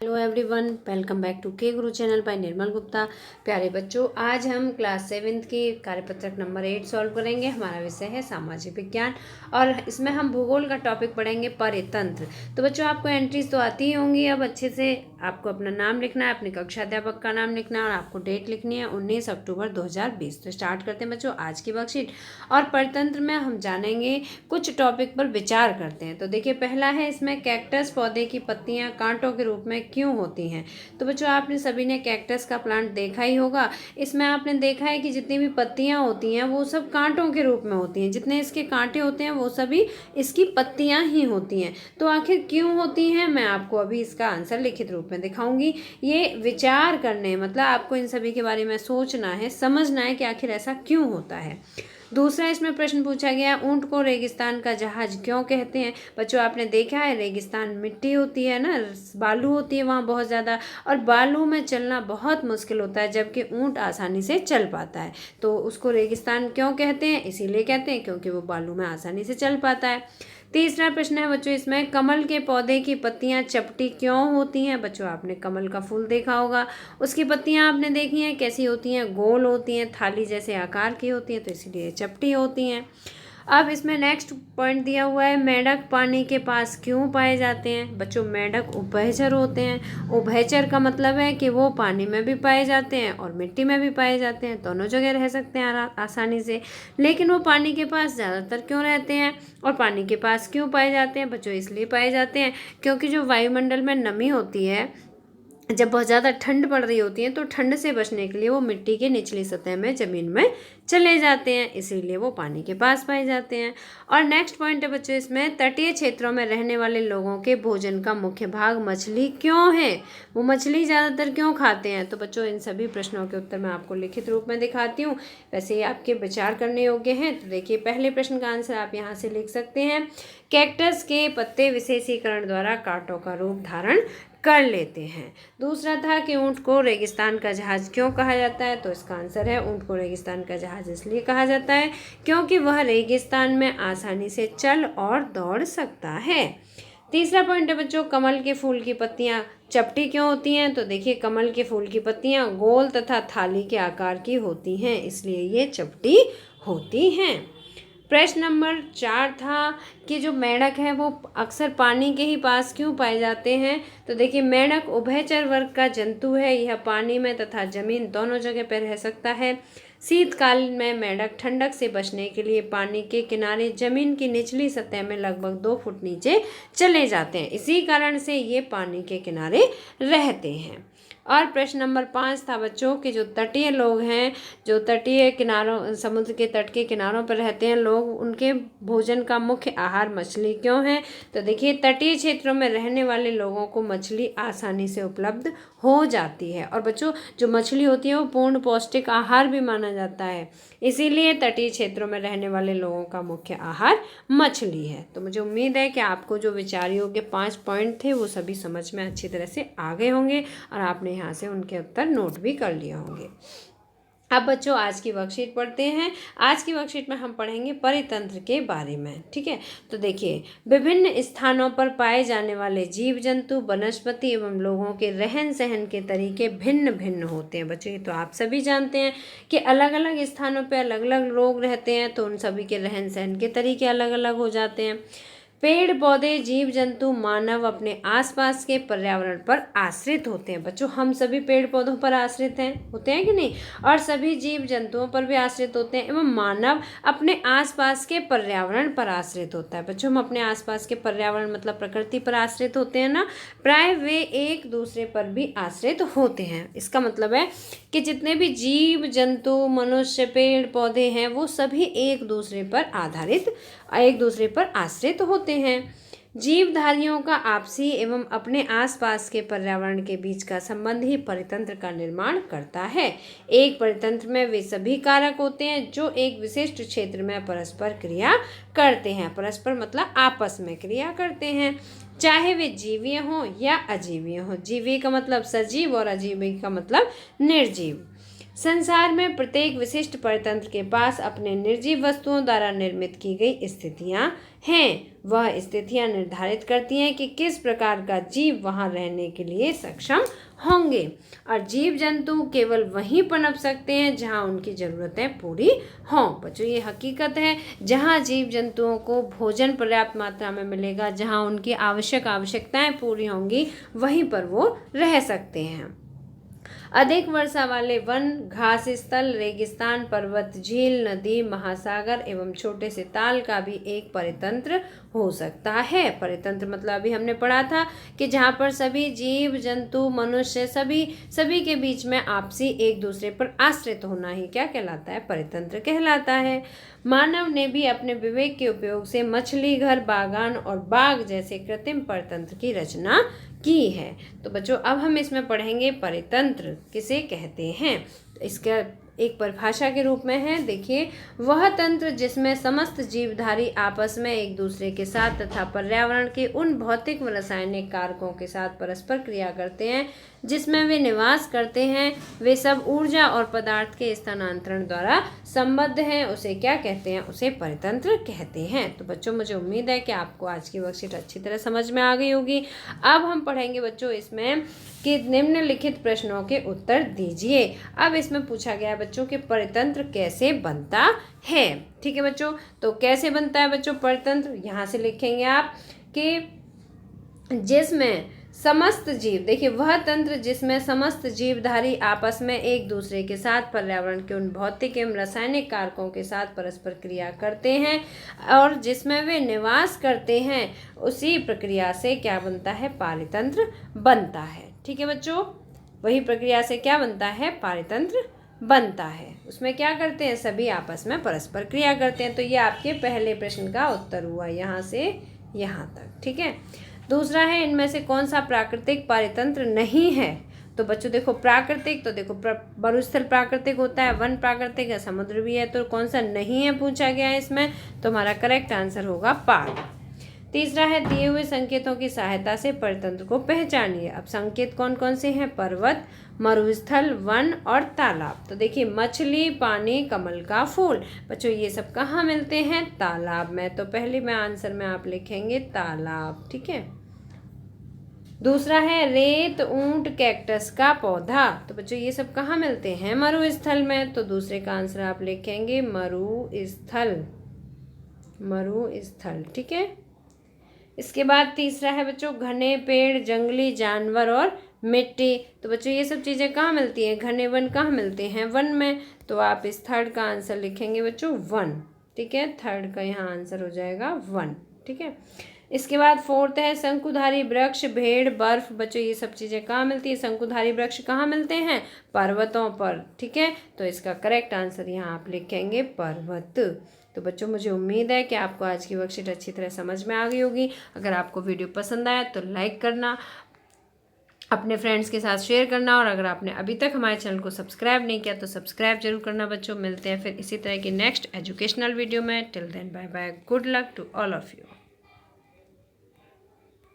Hello everyone, welcome back to K Guru channel bye निर्मल गुप्ता। प्यारे बच्चों, आज हम क्लास 7th की कार्यपत्रक नंबर 8 सॉल्व करेंगे। हमारा विषय है सामाजिक विज्ञान और इसमें हम भूगोल का टॉपिक पढ़ेंगे परितंत्र। तो बच्चों, आपको एंट्रीज तो आती ही होंगी। अब अच्छे से आपको अपना नाम लिखना है, अपने कक्षा अध्यापक का नाम लिखना है और आपको डेट लिखनी है 19 अक्टूबर 2020। तो स्टार्ट करते हैं बच्चों आज की वर्कशीट। और परितंत्र में हम जानेंगे कुछ टॉपिक पर विचार करते हैं। तो देखिए, पहला है इसमें कैक्टस पौधे की पत्तियां कांटों के रूप में क्यों होती हैं। तो बच्चों, आपने सभी ने कैक्टस का प्लांट देखा ही होगा। इसमें आपने देखा है कि जितनी भी पत्तियां होती हैं वो सब कांटों के रूप में होती हैं। जितने इसके कांटे होते हैं वो सभी इसकी पत्तियां ही होती हैं। तो आखिर क्यों होती हैं, मैं आपको अभी इसका आंसर लिखित रूप में दिखाऊंगी। ये विचार करने मतलब आपको इन सभी के बारे में सोचना है, समझना है कि आखिर ऐसा क्यों होता है। दूसरा इसमें प्रश्न पूछा गया, ऊंट को रेगिस्तान का जहाज क्यों कहते हैं। बच्चों, आपने देखा है रेगिस्तान मिट्टी होती है ना, बालू होती है वहाँ बहुत ज़्यादा, और बालू में चलना बहुत मुश्किल होता है, जबकि ऊंट आसानी से चल पाता है। तो उसको रेगिस्तान क्यों कहते हैं, इसीलिए कहते हैं क्योंकि वो बालू में आसानी से चल पाता है। तीसरा प्रश्न है बच्चों इसमें, कमल के पौधे की पत्तियां चपटी क्यों होती हैं। बच्चों, आपने कमल का फूल देखा होगा, उसकी पत्तियां आपने देखी हैं कैसी होती हैं, गोल होती हैं, थाली जैसे आकार की होती हैं, तो इसीलिए चपटी होती हैं। अब इसमें नेक्स्ट पॉइंट दिया हुआ है, मेंढक पानी के पास क्यों पाए जाते हैं। बच्चों, मेंढक उभयचर होते हैं। उभयचर का मतलब है कि वो पानी में भी पाए जाते हैं और मिट्टी में भी पाए जाते हैं, दोनों जगह रह सकते हैं आसानी से। लेकिन वो पानी के पास ज़्यादातर क्यों रहते हैं और पानी के पास क्यों पाए जाते हैं। बच्चों, इसलिए पाए जाते हैं क्योंकि जो वायुमंडल में नमी होती है, जब बहुत ज़्यादा ठंड पड़ रही होती है तो ठंड से बचने के लिए वो मिट्टी के निचली सतह में ज़मीन में चले जाते हैं, इसीलिए वो पानी के पास पाए जाते हैं। और नेक्स्ट पॉइंट है बच्चों इसमें, तटीय क्षेत्रों में रहने वाले लोगों के भोजन का मुख्य भाग मछली क्यों है। वो मछली ज़्यादातर क्यों खाते हैं। तो बच्चों, इन सभी प्रश्नों के उत्तर मैं आपको लिखित रूप में दिखाती हूँ, वैसे ही आपके विचार करने योग्य हैं। तो देखिए, पहले प्रश्न का आंसर आप यहाँ से लिख सकते हैं, कैक्टस के पत्ते विशेषीकरण द्वारा कांटों का रूप धारण कर लेते हैं। दूसरा था कि ऊंट को रेगिस्तान का जहाज क्यों कहा जाता है। तो इसका आंसर है, ऊंट को रेगिस्तान का जहाज इसलिए कहा जाता है क्योंकि वह रेगिस्तान में आसानी से चल और दौड़ सकता है। तीसरा पॉइंट है बच्चों, कमल के फूल की पत्तियां चपटी क्यों होती हैं। तो देखिए, कमल के फूल की पत्तियां गोल तथा थाली के आकार की होती हैं, इसलिए ये चपटी होती हैं। प्रश्न नंबर 4 था कि जो मेंढक है वो अक्सर पानी के ही पास क्यों पाए जाते हैं। तो देखिए, मेंढक उभयचर वर्ग का जंतु है। यह पानी में तथा जमीन दोनों जगह पर रह सकता है। शीतकाल में मेंढक ठंडक से बचने के लिए पानी के किनारे जमीन की निचली सतह में लगभग 2 फुट नीचे चले जाते हैं, इसी कारण से ये पानी के किनारे रहते हैं। और प्रश्न नंबर 5 था बच्चों कि जो तटीय लोग हैं, जो तटीय किनारों समुद्र के तट के किनारों पर रहते हैं लोग, उनके भोजन का मुख्य आहार मछली क्यों है। तो देखिए, तटीय क्षेत्रों में रहने वाले लोगों को मछली आसानी से उपलब्ध हो जाती है। और बच्चों, जो मछली होती है वो पूर्ण पौष्टिक आहार भी माना जाता है, इसीलिए तटीय क्षेत्रों में रहने वाले लोगों का मुख्य आहार मछली है। तो मुझे उम्मीद है कि आपको जो विचार योग्य 5 पॉइंट थे वो सभी समझ में अच्छी तरह से आ गए होंगे और आपने यहाँ से उनके उत्तर नोट भी कर लिए होंगे। अब बच्चों, आज की वर्कशीट पढ़ते हैं। आज की वर्कशीट में हम पढ़ेंगे परितंत्र के बारे में, ठीक है। तो देखिए, विभिन्न स्थानों पर पाए जाने वाले जीव जंतु, वनस्पति एवं लोगों के रहन सहन के तरीके भिन्न भिन्न होते हैं। बच्चों, ये तो आप सभी जानते हैं कि अलग अलग स्थानों पर अलग अलग लोग रहते हैं, तो उन सभी के रहन सहन के तरीके अलग अलग हो जाते हैं। पेड़ पौधे, जीव जंतु, मानव अपने आसपास के पर्यावरण पर आश्रित होते हैं। बच्चों, हम सभी पेड़ पौधों पर आश्रित होते हैं कि नहीं, और सभी जीव जंतुओं पर भी आश्रित होते हैं, एवं मानव अपने आसपास के पर्यावरण पर आश्रित होता है। बच्चों, हम अपने आसपास के पर्यावरण मतलब प्रकृति पर आश्रित होते हैं ना, प्राय वे एक दूसरे पर भी आश्रित होते हैं। इसका मतलब है कि जितने भी जीव जंतु, मनुष्य, पेड़ पौधे हैं वो सभी एक दूसरे पर आश्रित होते हैं। जीवधारियों का आपसी एवं अपने आसपास के पर्यावरण के बीच का संबंध ही परितंत्र का निर्माण करता है। एक परितंत्र में वे सभी कारक होते हैं जो एक विशिष्ट क्षेत्र में परस्पर क्रिया करते हैं। परस्पर मतलब आपस में क्रिया करते हैं, चाहे वे जीवीय हों या अजीवीय हों। जीवीय का मतलब सजीव और अजीवीय का मतलब निर्जीव। संसार में प्रत्येक विशिष्ट परतंत्र के पास अपने निर्जीव वस्तुओं द्वारा निर्मित की गई स्थितियां हैं। वह स्थितियां निर्धारित करती हैं कि किस प्रकार का जीव वहां रहने के लिए सक्षम होंगे, और जीव जंतु केवल वहीं पनप सकते हैं जहां उनकी ज़रूरतें पूरी हों। बच्चों, ये हकीकत है, जहां जीव जंतुओं को भोजन पर्याप्त मात्रा में मिलेगा, जहां उनकी आवश्यकताएं पूरी होंगी, वहीं पर वो रह सकते हैं। अधिक वर्षा वाले वन, घास स्थल, रेगिस्तान, पर्वत, झील, नदी, महासागर एवं छोटे से ताल का भी एक परितंत्र हो सकता है। परितंत्र मतलब अभी हमने पढ़ा था कि जहाँ पर सभी जीव जंतु मनुष्य सभी के बीच में आपसी एक दूसरे पर आश्रित होना ही क्या कहलाता है? परितंत्र कहलाता है। मानव ने भी अपने विवेक के उपयोग से मछली घर, बागान और बाग जैसे कृत्रिम परितंत्र की रचना की है। तो बच्चों, अब हम इसमें पढ़ेंगे परितंत्र किसे कहते हैं। इसका एक परिभाषा के रूप में है, देखिए, वह तंत्र जिसमें समस्त जीवधारी आपस में एक दूसरे के साथ तथा पर्यावरण के उन भौतिक व रासायनिक कारकों के साथ परस्पर क्रिया करते हैं जिसमें वे निवास करते हैं, वे सब ऊर्जा और पदार्थ के स्थानांतरण द्वारा संबद्ध हैं, उसे क्या कहते हैं? उसे परितंत्र कहते हैं। तो बच्चों, मुझे उम्मीद है कि आपको आज की वर्कशीट अच्छी तरह समझ में आ गई होगी। अब हम पढ़ेंगे बच्चों इसमें कि निम्नलिखित प्रश्नों के उत्तर दीजिए। अब इसमें पूछा गया है बच्चों कि परितंत्र कैसे बनता है। ठीक है बच्चों, तो कैसे बनता है बच्चों परितंत्र? यहाँ से लिखेंगे आप कि जिसमें समस्त जीव, देखिए, वह तंत्र जिसमें समस्त जीवधारी आपस में एक दूसरे के साथ पर्यावरण के उन भौतिक एवं रासायनिक कारकों के साथ परस्पर क्रिया करते हैं और जिसमें वे निवास करते हैं, उसी प्रक्रिया से क्या बनता है? पारितंत्र बनता है। ठीक है बच्चों, वही प्रक्रिया से क्या बनता है? पारितंत्र बनता है। उसमें क्या करते हैं? सभी आपस में परस्पर क्रिया करते हैं। तो ये आपके पहले प्रश्न का उत्तर हुआ, यहाँ से यहाँ तक। ठीक है, दूसरा है, इनमें से कौन सा प्राकृतिक पारितंत्र नहीं है? तो बच्चों देखो, प्राकृतिक, तो देखो मरुस्थल प्राकृतिक होता है, वन प्राकृतिक है, समुद्र भी है, तो कौन सा नहीं है पूछा गया है इसमें? तो हमारा करेक्ट आंसर होगा पार। तीसरा है, दिए हुए संकेतों की सहायता से परितंत्र को पहचानिए। अब संकेत कौन कौन से हैं? पर्वत, मरुस्थल, वन और तालाब। तो देखिए, मछली, पानी, कमल का फूल। बच्चों, ये सब कहाँ मिलते हैं? तालाब में। तो पहले में आंसर में आप लिखेंगे तालाब। ठीक है, दूसरा है रेत, ऊंट, कैक्टस का पौधा। तो बच्चों, ये सब कहाँ मिलते हैं? मरुस्थल में। तो दूसरे का आंसर आप लिखेंगे मरुस्थल। मरुस्थल। ठीक है, इसके बाद तीसरा है बच्चों, घने पेड़, जंगली जानवर और मिट्टी। तो बच्चों, ये सब चीज़ें कहाँ मिलती हैं? घने वन कहाँ मिलते हैं? वन में। तो आप इस थर्ड का आंसर लिखेंगे बच्चों वन। ठीक है, थर्ड का यहाँ आंसर हो जाएगा वन। ठीक है, इसके बाद फोर्थ है, शंकुधारी वृक्ष, भेड़, बर्फ। बच्चों, ये सब चीज़ें कहाँ मिलती है? शंकुधारी वृक्ष कहाँ मिलते हैं? पर्वतों पर। ठीक है, तो इसका करेक्ट आंसर यहाँ आप लिखेंगे पर्वत। तो बच्चों, मुझे उम्मीद है कि आपको आज की वर्कशीट अच्छी तरह समझ में आ गई होगी। अगर आपको वीडियो पसंद आया तो लाइक करना, अपने फ्रेंड्स के साथ शेयर करना, और अगर आपने अभी तक हमारे चैनल को सब्सक्राइब नहीं किया तो सब्सक्राइब जरूर करना बच्चों। मिलते हैं फिर इसी तरह की नेक्स्ट एजुकेशनल वीडियो में। Till then bye bye, good luck to all of you.